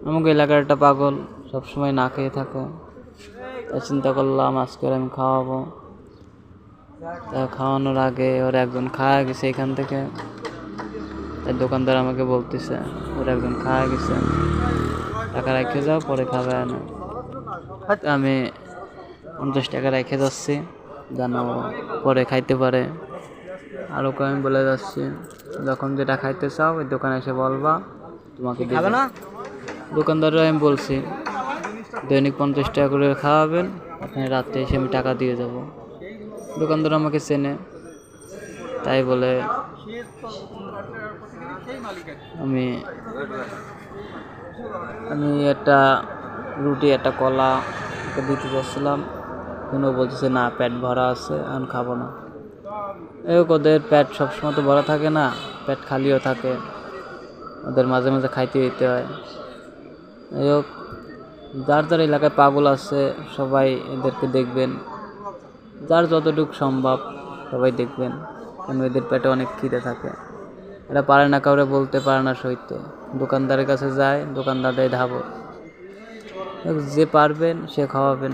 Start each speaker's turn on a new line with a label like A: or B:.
A: আমাকে এলাকার একটা পাগল সবসময় না খেয়ে থাকে, তাই চিন্তা করলাম আজকে আমি খাওয়াবো। তা খাওয়ানোর আগে ওরা একজন খাওয়া গেছে এখান থেকে, তাই দোকানদার আমাকে বলতেছে ওরা একজন খাওয়া গেছে, টাকা রেখে যাও পরে খাবে না। আমি 50 টাকা রেখে যাচ্ছি যেন পরে খাইতে পারে। আর ওকে আমি বলে যাচ্ছি যখন যেটা খাইতে চাও ওই দোকানে এসে বলবা, তোমাকে দিবে না। দোকানদাররা আমি বলছি দৈনিক 50 টাকা করে খাওয়াবেন, আপনি রাত্রে এসে আমি টাকা দিয়ে যাব। দোকানদার আমাকে চেনে, তাই বলে আমি আমি একটা রুটি একটা কলা ওকে দিতে যাচ্ছিলাম, কিন্তু বলতেছে না পেট ভরা আছে এখন খাবো না। ওদের পেট সবসময় তো ভরা থাকে না, পেট খালিও থাকে, ওদের মাঝে মাঝে খাইতে দিতে হয়। যার যার এলাকায় পাগল আছে সবাই এদেরকে দেখবেন, যার যতটুকু সম্ভব সবাই দেখবেন, কারণ এদের পেটে অনেক খিদে থাকে, এরা পারে না কাউরে বলতে, পারে না সইতে, দোকানদারের কাছে যায়, দোকানদার দেয় ধাবো। যে পারবেন সে খাওয়াবেন।